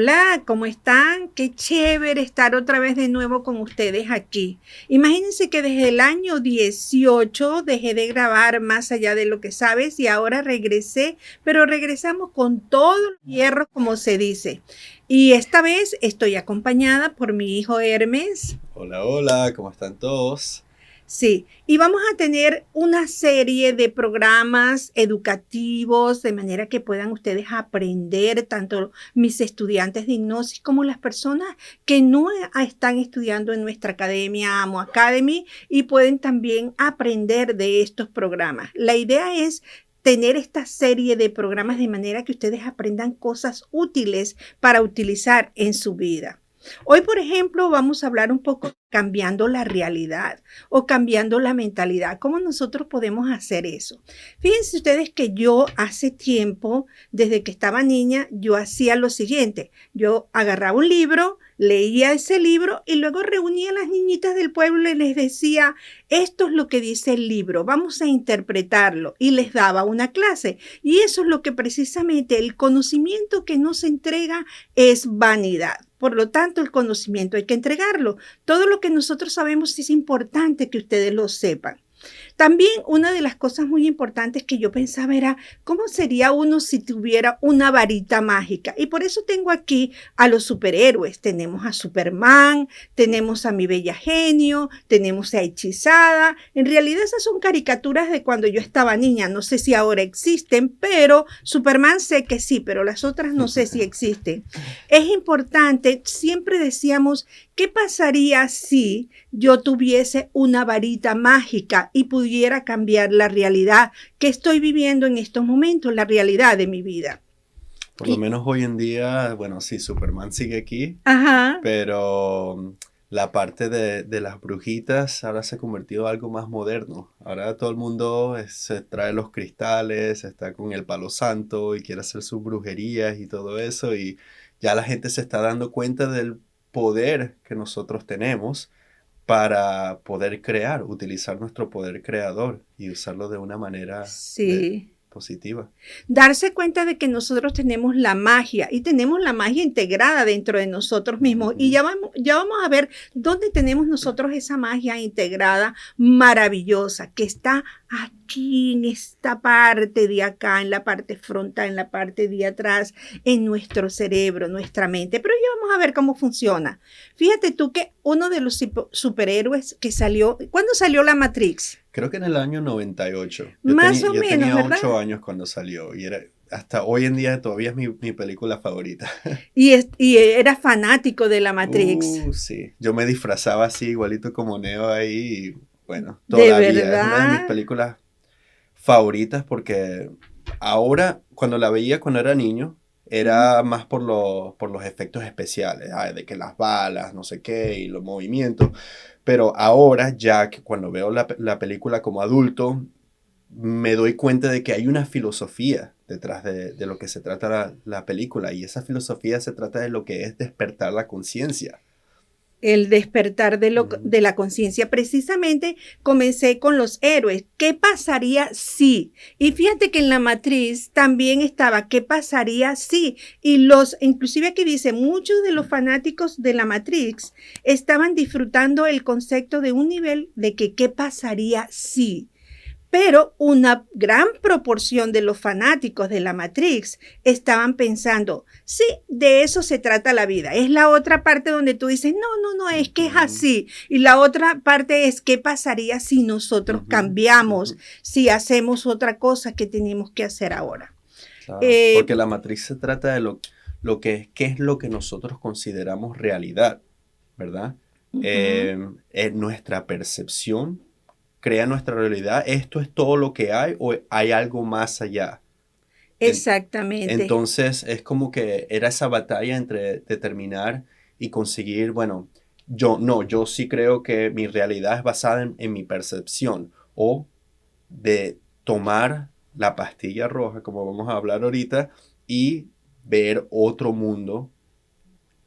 Hola, ¿cómo están? Qué chévere estar otra vez de nuevo con ustedes aquí. Imagínense que desde el año 18 dejé de grabar Más allá de lo que sabes y ahora regresé, pero regresamos con todos los hierros, como se dice. Y esta vez estoy acompañada por mi hijo Hermes. Hola, hola, ¿cómo están todos? Sí, y vamos a tener una serie de programas educativos de manera que puedan ustedes aprender, tanto mis estudiantes de hipnosis como las personas que no están estudiando en nuestra academia Amo Academy y pueden también aprender de estos programas. La idea es tener esta serie de programas de manera que ustedes aprendan cosas útiles para utilizar en su vida. Hoy, por ejemplo, vamos a hablar un poco cambiando la realidad o cambiando la mentalidad. ¿Cómo nosotros podemos hacer eso? Fíjense ustedes que yo hace tiempo, desde que estaba niña, yo hacía lo siguiente. Yo agarraba un libro, leía ese libro y luego reunía a las niñitas del pueblo y les decía, esto es lo que dice el libro, vamos a interpretarlo. Y les daba una clase. Y eso es lo que precisamente el conocimiento que nos entrega es vanidad. Por lo tanto, el conocimiento hay que entregarlo. Todo lo que nosotros sabemos es importante que ustedes lo sepan. También una de las cosas muy importantes que yo pensaba era cómo sería uno si tuviera una varita mágica. Y por eso tengo aquí a los superhéroes. Tenemos a Superman, tenemos a mi bella genio, tenemos a Hechizada. En realidad esas son caricaturas de cuando yo estaba niña. No sé si ahora existen, pero Superman sé que sí, pero las otras no sé si existen. Es importante, siempre decíamos, ¿qué pasaría si yo tuviese una varita mágica y pudiera cambiar la realidad que estoy viviendo en estos momentos, la realidad de mi vida? Por lo Y, menos hoy en día, bueno, sí, Superman sigue aquí, ajá, pero la parte de las brujitas ahora se ha convertido en algo más moderno. Ahora todo el mundo se trae los cristales, está con el palo santo y quiere hacer sus brujerías y todo eso, y ya la gente se está dando cuenta del poder que nosotros tenemos para poder crear, utilizar nuestro poder creador y usarlo de una manera sí. positiva. Darse cuenta de que nosotros tenemos la magia y tenemos la magia integrada dentro de nosotros mismos. Y Ujú. ya vamos a ver dónde tenemos nosotros esa magia integrada maravillosa que está aquí en esta parte de acá, en la parte frontal, en la parte de atrás, en nuestro cerebro, nuestra mente. Pero ya vamos a ver cómo funciona. Fíjate tú que uno de los superhéroes que salió, ¿cuándo salió la Matrix? Creo que en el año 98. Más o Yo menos, tenía ¿verdad? 8 años cuando salió y era, hasta hoy en día todavía es mi película favorita. Y era fanático de la Matrix. Sí. Yo me disfrazaba así, igualito como Neo ahí. Y, bueno, De todavía es una de mis verdad. películas favoritas porque ahora, cuando la veía cuando era niño, era más por los efectos especiales, de que las balas, no sé qué, y los movimientos. Pero ahora, ya que cuando veo la película como adulto, me doy cuenta de que hay una filosofía detrás de lo que se trata la película. Y esa filosofía se trata de lo que es despertar la conciencia. El despertar Ujú. de la conciencia. Precisamente comencé con los héroes. ¿Qué pasaría si? Y fíjate que en la matriz también estaba, ¿qué pasaría si? Y inclusive aquí dice, muchos de los fanáticos de la Matrix estaban disfrutando el concepto de un nivel de que, ¿qué pasaría si? Pero una gran proporción de los fanáticos de la Matrix estaban pensando, sí, de eso se trata la vida. Es la otra parte donde tú dices, no, es que es Ujú, así. Y la otra parte es, ¿qué pasaría si nosotros ujú, cambiamos, ujú. si hacemos otra cosa que tenemos que hacer ahora? Claro, Eh, porque la matriz se trata de lo que es, qué es lo que nosotros consideramos realidad, ¿verdad? uh -huh, Nuestra percepción crea nuestra realidad. ¿Esto es todo lo que hay o hay algo más allá? En- exactamente. entonces es como que era esa batalla entre determinar y conseguir, bueno, yo sí creo que mi realidad es basada en mi percepción o de tomar la pastilla roja, como vamos a hablar ahorita, y ver otro mundo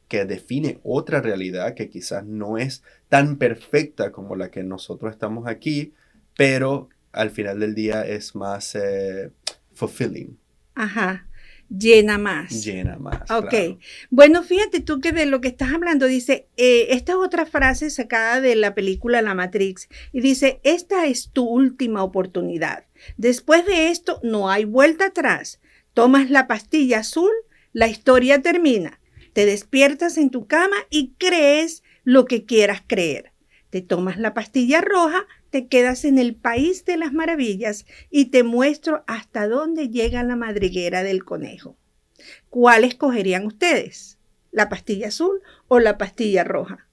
que define otra realidad que quizás no es tan perfecta como la que nosotros estamos aquí, pero al final del día es más fulfilling. Ajá. llena más. Llena más. Ok. Claro. Bueno, fíjate tú que de lo que estás hablando dice, esta es otra frase sacada de la película La Matrix y dice, esta es tu última oportunidad. Después de esto no hay vuelta atrás. Tomas la pastilla azul, la historia termina. Te despiertas en tu cama y crees lo que quieras creer. Te tomas la pastilla roja, te quedas en el país de las maravillas y te muestro hasta dónde llega la madriguera del conejo. ¿Cuál escogerían ustedes? ¿La pastilla azul o la pastilla roja?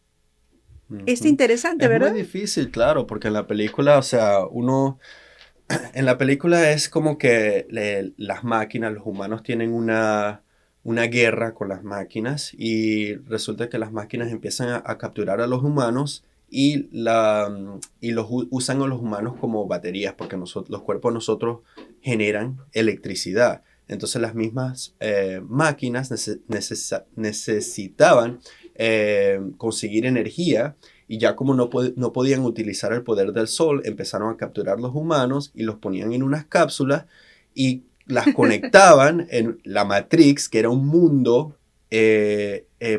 Es interesante, Es ¿verdad? muy difícil, claro, porque en la película, o sea, en la película es como que las máquinas, los humanos tienen una guerra con las máquinas y resulta que las máquinas empiezan a capturar a los humanos y usan a los humanos como baterías porque los cuerpos de nosotros generan electricidad. Entonces las mismas máquinas necesitaban conseguir energía y ya como no podían utilizar el poder del sol, empezaron a capturar los humanos y los ponían en unas cápsulas y las conectaban en la Matrix, que era un mundo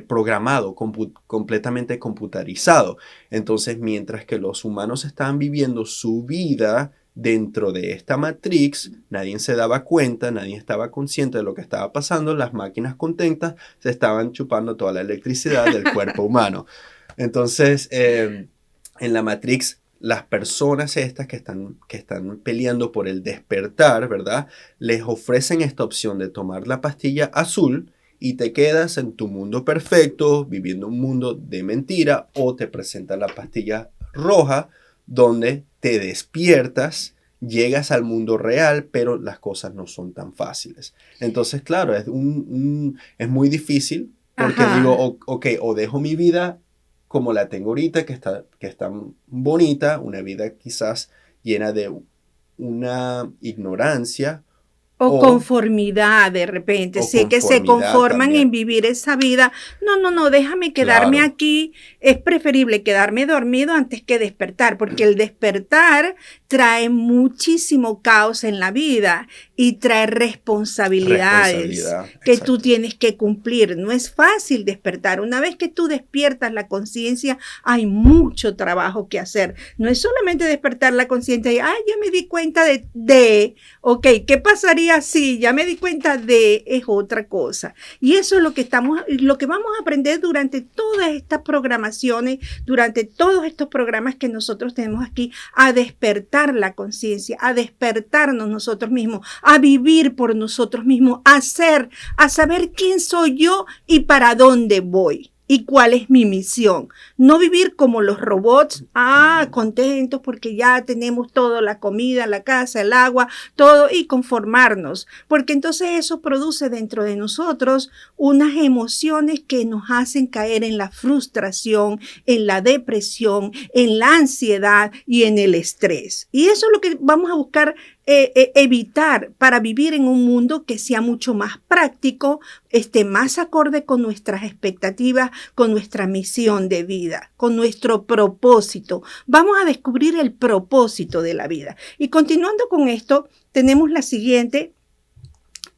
programado, completamente computarizado. Entonces, mientras que los humanos estaban viviendo su vida dentro de esta Matrix, nadie se daba cuenta, nadie estaba consciente de lo que estaba pasando, las máquinas contentas se estaban chupando toda la electricidad del cuerpo humano. Entonces, en la Matrix, las personas estas que están peleando por el despertar, ¿verdad? Les ofrecen esta opción de tomar la pastilla azul y te quedas en tu mundo perfecto, viviendo un mundo de mentira, o te presentan la pastilla roja, donde te despiertas, llegas al mundo real, pero las cosas no son tan fáciles. Entonces, claro, es muy difícil porque digo, ok, o dejo mi vida como la tengo ahorita, que está bonita, una vida quizás llena de una ignorancia, O conformidad de repente, si es que se conforman también en vivir esa vida. No, déjame quedarme Claro. aquí. Es preferible quedarme dormido antes que despertar, porque el despertar trae muchísimo caos en la vida y trae responsabilidades que tú exacto. tienes que cumplir. No es fácil despertar. Una vez que tú despiertas la conciencia, hay mucho trabajo que hacer. No es solamente despertar la conciencia y, ya me di cuenta ok, ¿qué pasaría si ya me di cuenta es otra cosa? Y eso es lo que vamos a aprender durante todas estas programaciones, durante todos estos programas que nosotros tenemos aquí, a despertar la conciencia, a despertarnos nosotros mismos, a vivir por nosotros mismos, a saber quién soy yo y para dónde voy. ¿Y cuál es mi misión? No vivir como los robots, contentos porque ya tenemos todo, la comida, la casa, el agua, todo, y conformarnos. Porque entonces eso produce dentro de nosotros unas emociones que nos hacen caer en la frustración, en la depresión, en la ansiedad y en el estrés. Y eso es lo que vamos a buscar evitar para vivir en un mundo que sea mucho más práctico, esté más acorde con nuestras expectativas, con nuestra misión de vida, con nuestro propósito. Vamos a descubrir el propósito de la vida. Y continuando con esto, tenemos la siguiente.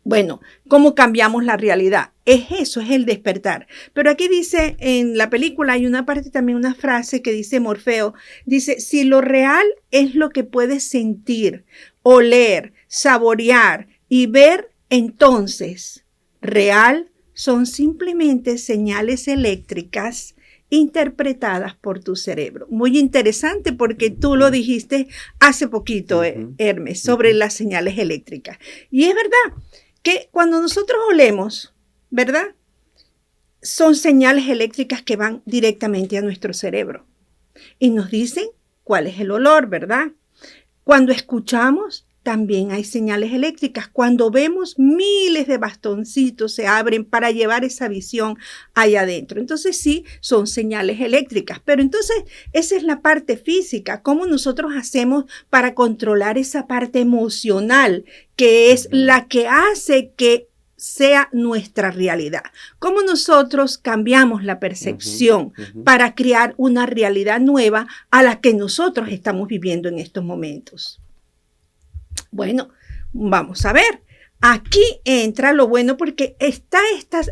Bueno, ¿cómo cambiamos la realidad? Es el despertar. Pero aquí dice, en la película hay una parte también, una frase que dice Morfeo, dice, si lo real es lo que puedes sentir, oler, saborear y ver, entonces, real son simplemente señales eléctricas interpretadas por tu cerebro. Muy interesante porque tú lo dijiste hace poquito, Hermes, sobre las señales eléctricas. Y es verdad que cuando nosotros olemos, ¿verdad? Son señales eléctricas que van directamente a nuestro cerebro y nos dicen cuál es el olor, ¿verdad? Cuando escuchamos, también hay señales eléctricas. Cuando vemos, miles de bastoncitos se abren para llevar esa visión allá adentro. Entonces sí, son señales eléctricas. Pero entonces esa es la parte física. ¿Cómo nosotros hacemos para controlar esa parte emocional que es la que hace que sea nuestra realidad? ¿Cómo nosotros cambiamos la percepción para crear una realidad nueva a la que nosotros estamos viviendo en estos momentos? Bueno, vamos a ver. Aquí entra lo bueno porque está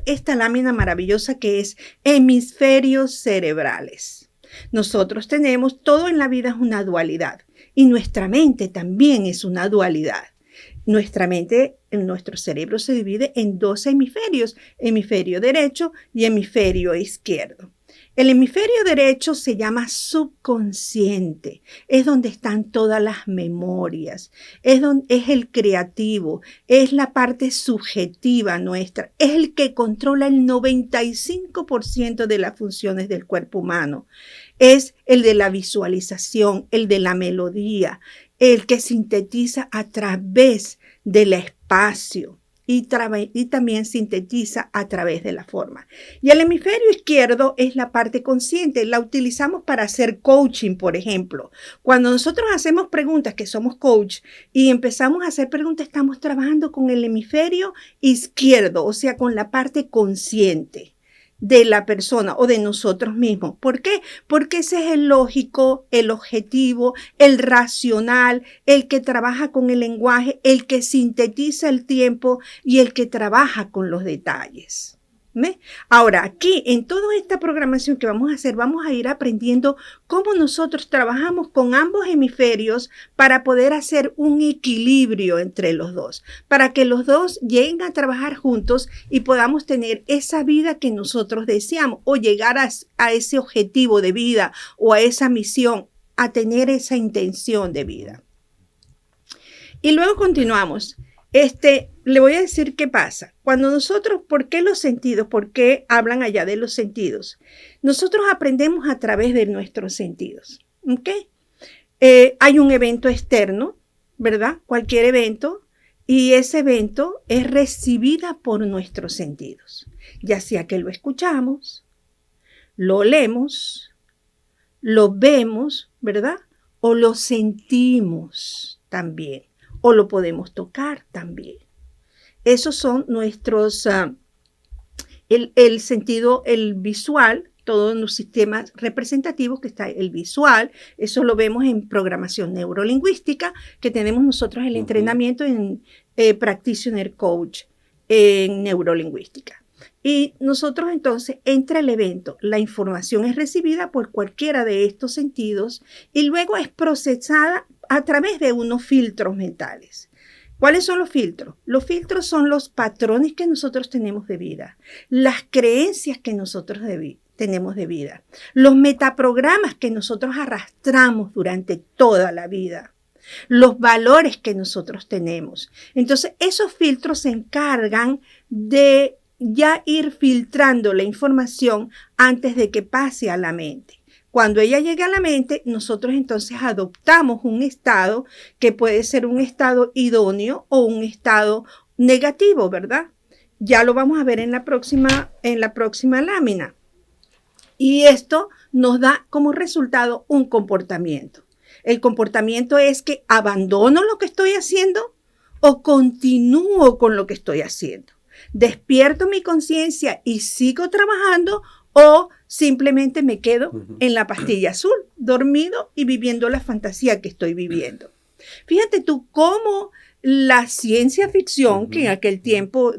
esta lámina maravillosa que es hemisferios cerebrales. Nosotros tenemos, todo en la vida es una dualidad y nuestra mente también es una dualidad. Nuestra mente, nuestro cerebro se divide en dos hemisferios, hemisferio derecho y hemisferio izquierdo. El hemisferio derecho se llama subconsciente, es donde están todas las memorias, es el creativo, es la parte subjetiva nuestra, es el que controla el 95% de las funciones del cuerpo humano, es el de la visualización, el de la melodía, el que sintetiza a través del espacio. Y también sintetiza a través de la forma. Y el hemisferio izquierdo es la parte consciente. La utilizamos para hacer coaching, por ejemplo. Cuando nosotros hacemos preguntas, que somos coach, y empezamos a hacer preguntas, estamos trabajando con el hemisferio izquierdo, o sea, con la parte consciente de la persona o de nosotros mismos. ¿Por qué? Porque ese es el lógico, el objetivo, el racional, el que trabaja con el lenguaje, el que sintetiza el tiempo y el que trabaja con los detalles. ¿Ve? Ahora, aquí en toda esta programación que vamos a hacer, vamos a ir aprendiendo cómo nosotros trabajamos con ambos hemisferios para poder hacer un equilibrio entre los dos, para que los dos lleguen a trabajar juntos y podamos tener esa vida que nosotros deseamos o llegar a ese objetivo de vida o a esa misión, a tener esa intención de vida. Y luego continuamos. Le voy a decir qué pasa. Cuando nosotros, ¿por qué los sentidos? ¿Por qué hablan allá de los sentidos? Nosotros aprendemos a través de nuestros sentidos. ¿Ok? Hay un evento externo, ¿verdad? Cualquier evento. Y ese evento es recibida por nuestros sentidos. Ya sea que lo escuchamos, lo olemos, lo vemos, ¿verdad? O lo sentimos también. O lo podemos tocar también. Esos son nuestros, el sentido, el visual, todos los sistemas representativos que está el visual, eso lo vemos en programación neurolingüística, que tenemos nosotros el entrenamiento en Practitioner Coach en neurolingüística. Y nosotros entonces, entra el evento, la información es recibida por cualquiera de estos sentidos y luego es procesada a través de unos filtros mentales. ¿Cuáles son los filtros? Los filtros son los patrones que nosotros tenemos de vida, las creencias que nosotros tenemos de vida, los metaprogramas que nosotros arrastramos durante toda la vida, los valores que nosotros tenemos. Entonces, esos filtros se encargan de ya ir filtrando la información antes de que pase a la mente. Cuando ella llega a la mente, nosotros entonces adoptamos un estado que puede ser un estado idóneo o un estado negativo, ¿verdad? Ya lo vamos a ver en la próxima lámina. Y esto nos da como resultado un comportamiento. El comportamiento es que abandono lo que estoy haciendo o continúo con lo que estoy haciendo. Despierto mi conciencia y sigo trabajando o simplemente me quedo en la pastilla azul, dormido y viviendo la fantasía que estoy viviendo. Fíjate tú cómo la ciencia ficción, que en aquel tiempo,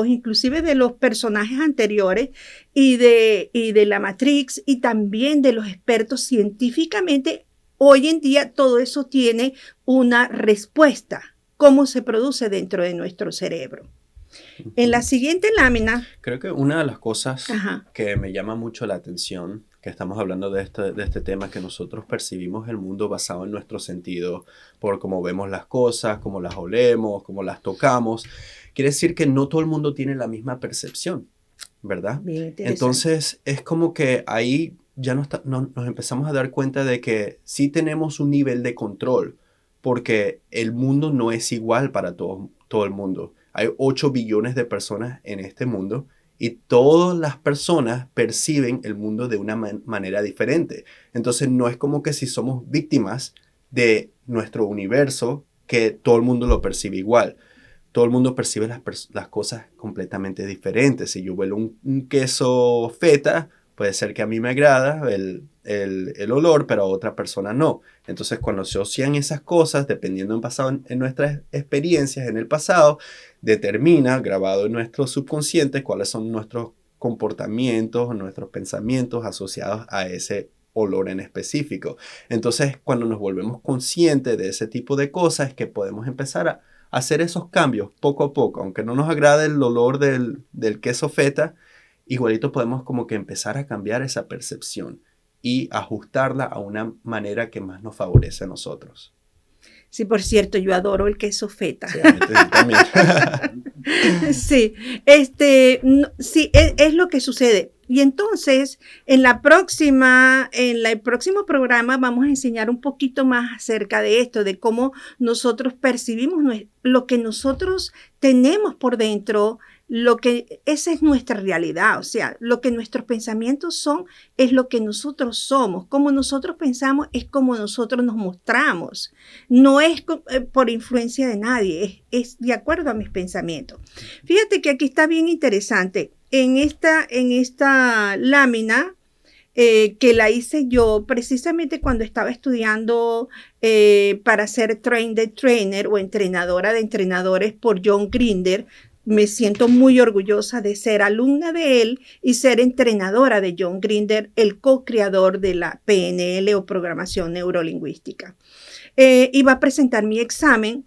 inclusive de los personajes anteriores y de la Matrix y también de los expertos científicamente, hoy en día todo eso tiene una respuesta, cómo se produce dentro de nuestro cerebro. En la siguiente lámina. Creo que una de las cosas que me llama mucho la atención, que estamos hablando de este tema, que nosotros percibimos el mundo basado en nuestros sentidos, por cómo vemos las cosas, cómo las olemos, cómo las tocamos. Quiere decir que no todo el mundo tiene la misma percepción, ¿verdad? Entonces, es como que ahí ya nos empezamos a dar cuenta de que sí tenemos un nivel de control, porque el mundo no es igual para todo el mundo. Hay 8 billones de personas en este mundo y todas las personas perciben el mundo de una manera diferente. Entonces no es como que si somos víctimas de nuestro universo, que todo el mundo lo percibe igual. Todo el mundo percibe las cosas completamente diferentes. Si yo vuelo un queso feta, Puede ser que a mí me agrada el olor, pero a otra persona no. Entonces, cuando se asocian esas cosas, dependiendo en nuestras experiencias en el pasado, determina, grabado en nuestro subconsciente, cuáles son nuestros comportamientos, nuestros pensamientos asociados a ese olor en específico. Entonces, cuando nos volvemos conscientes de ese tipo de cosas, es que podemos empezar a hacer esos cambios poco a poco. Aunque no nos agrade el olor del queso feta, igualito podemos como que empezar a cambiar esa percepción y ajustarla a una manera que más nos favorece a nosotros. Sí, por cierto, yo adoro el queso feta. Sí, también. Sí, sí, es lo que sucede. Y entonces, en el próximo programa vamos a enseñar un poquito más acerca de esto, de cómo nosotros percibimos lo que nosotros tenemos por dentro, esa es nuestra realidad. O sea, lo que nuestros pensamientos son, es lo que nosotros somos. Como nosotros pensamos, es como nosotros nos mostramos. No es por influencia de nadie, es de acuerdo a mis pensamientos. Fíjate que aquí está bien interesante. En esta lámina que la hice yo precisamente cuando estaba estudiando para ser train the trainer o entrenadora de entrenadores por John Grinder. Me siento muy orgullosa de ser alumna de él y ser entrenadora de John Grinder, el co-creador de la PNL o programación neurolingüística. Iba a presentar mi examen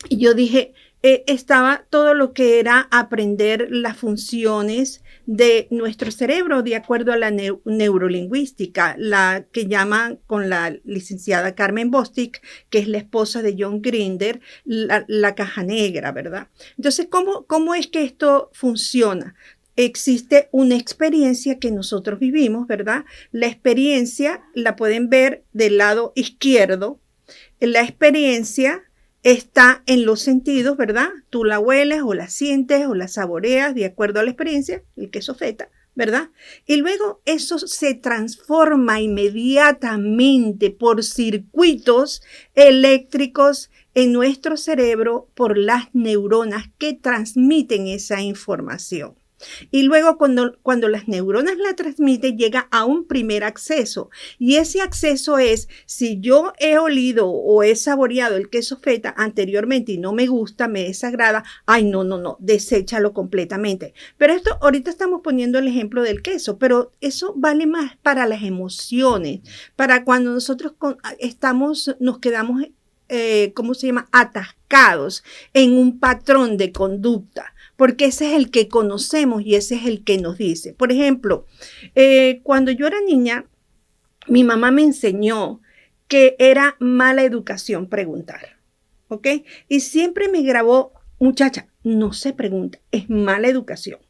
y yo dije, estaba todo lo que era aprender las funciones de nuestro cerebro de acuerdo a la neurolingüística, la que llaman con la licenciada Carmen Bostic, que es la esposa de John Grinder, la caja negra, ¿verdad? Entonces, ¿cómo es que esto funciona? Existe una experiencia que nosotros vivimos, ¿verdad? La experiencia la pueden ver del lado izquierdo. La experiencia está en los sentidos, ¿verdad? Tú la hueles o la sientes o la saboreas de acuerdo a la experiencia, el queso feta, ¿verdad? Y luego eso se transforma inmediatamente por circuitos eléctricos en nuestro cerebro por las neuronas que transmiten esa información. Y luego cuando las neuronas la transmiten, llega a un primer acceso. Y ese acceso es, si yo he olido o he saboreado el queso feta anteriormente y no me gusta, me desagrada, ay, no, deséchalo completamente. Pero esto, ahorita estamos poniendo el ejemplo del queso, pero eso vale más para las emociones, para cuando nosotros nos quedamos, ¿cómo se llama? Atascados en un patrón de conducta. Porque ese es el que conocemos y ese es el que nos dice. Por ejemplo, cuando yo era niña, mi mamá me enseñó que era mala educación preguntar, ¿ok? Y siempre me grabó, muchacha, no se pregunta, es mala educación.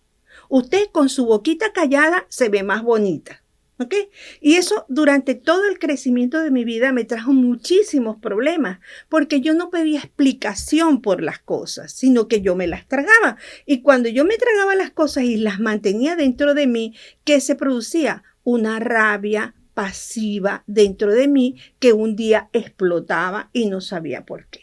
Usted con su boquita callada se ve más bonita. ¿Ok? Y eso durante todo el crecimiento de mi vida me trajo muchísimos problemas porque yo no pedía explicación por las cosas, sino que yo me las tragaba. Y cuando yo me tragaba las cosas y las mantenía dentro de mí, ¿qué se producía? Una rabia pasiva dentro de mí que un día explotaba y no sabía por qué.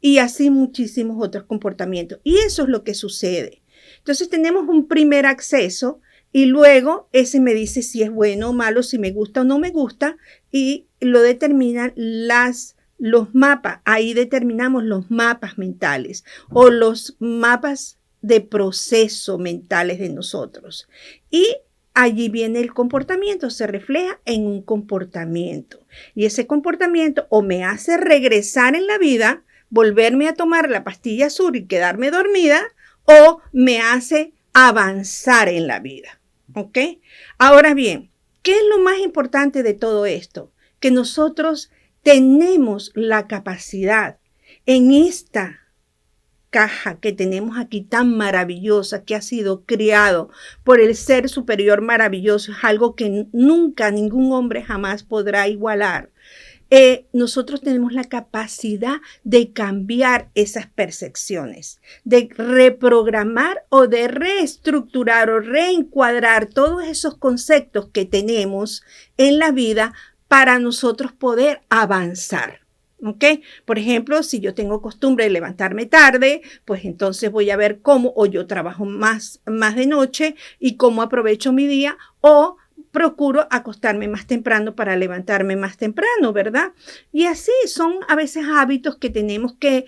Y así muchísimos otros comportamientos. Y eso es lo que sucede. Entonces tenemos un primer acceso. Y luego ese me dice si es bueno o malo, si me gusta o no me gusta, y lo determinan los mapas. Ahí determinamos los mapas mentales o los mapas de proceso mentales de nosotros. Y allí viene el comportamiento, se refleja en un comportamiento. Y ese comportamiento o me hace regresar en la vida, volverme a tomar la pastilla azul y quedarme dormida, o me hace avanzar en la vida. ¿Ok? Ahora bien, ¿qué es lo más importante de todo esto? Que nosotros tenemos la capacidad en esta caja que tenemos aquí tan maravillosa, que ha sido creado por el ser superior maravilloso, es algo que nunca ningún hombre jamás podrá igualar. Nosotros tenemos la capacidad de cambiar esas percepciones, de reprogramar o de reestructurar o reencuadrar todos esos conceptos que tenemos en la vida para nosotros poder avanzar. ¿Ok? Por ejemplo, si yo tengo costumbre de levantarme tarde, pues entonces voy a ver cómo o yo trabajo más de noche y cómo aprovecho mi día, o procuro acostarme más temprano para levantarme más temprano, ¿verdad? Y así son a veces hábitos que tenemos que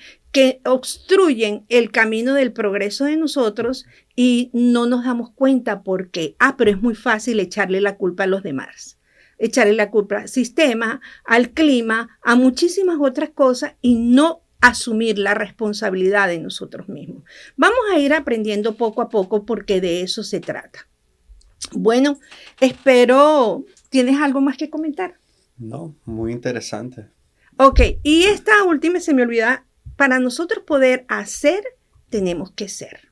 obstruyen el camino del progreso de nosotros y no nos damos cuenta por qué. Pero es muy fácil echarle la culpa a los demás. Echarle la culpa al sistema, al clima, a muchísimas otras cosas y no asumir la responsabilidad de nosotros mismos. Vamos a ir aprendiendo poco a poco porque de eso se trata. Bueno, espero, ¿tienes algo más que comentar? No, muy interesante. Ok, y esta última se me olvida, para nosotros poder hacer, tenemos que ser.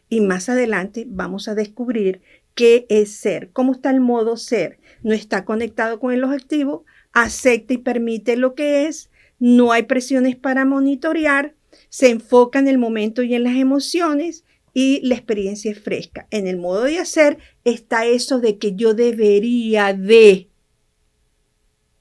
Y más adelante vamos a descubrir qué es ser, cómo está el modo ser. No está conectado con el objetivo, acepta y permite lo que es, no hay presiones para monitorear, se enfoca en el momento y en las emociones y la experiencia es fresca. En el modo de hacer está eso de que yo debería de.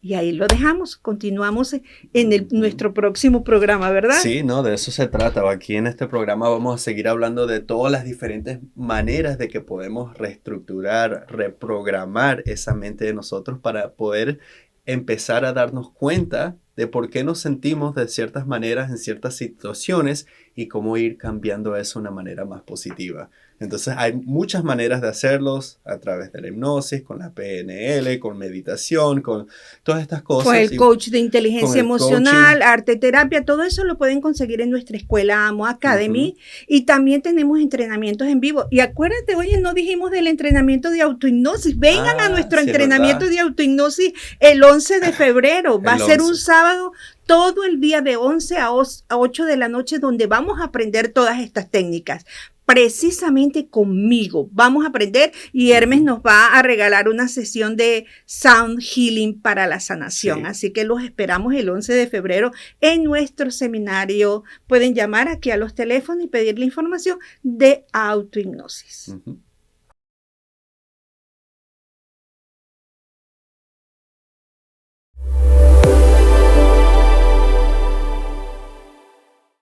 Y ahí lo dejamos, continuamos en nuestro próximo programa, ¿verdad? Sí, no, de eso se trata. Aquí en este programa vamos a seguir hablando de todas las diferentes maneras de que podemos reestructurar, reprogramar esa mente de nosotros para poder empezar a darnos cuenta de por qué nos sentimos de ciertas maneras en ciertas situaciones y cómo ir cambiando eso de una manera más positiva. Entonces hay muchas maneras de hacerlos a través de la hipnosis, con la PNL, con meditación, con todas estas cosas. Con el coach de inteligencia emocional, arte terapia, todo eso lo pueden conseguir en nuestra escuela Amo Academy. Y también tenemos entrenamientos en vivo. Y acuérdate, oye, no dijimos del entrenamiento de autohipnosis. Vengan a nuestro entrenamiento de autohipnosis el 11 de febrero. Va a ser un sábado, todo el día de 11 a 8 de la noche, donde vamos a aprender todas estas técnicas. Precisamente conmigo vamos a aprender y Hermes nos va a regalar una sesión de Sound Healing para la sanación. Sí. Así que los esperamos el 11 de febrero en nuestro seminario. Pueden llamar aquí a los teléfonos y pedir la información de autohipnosis.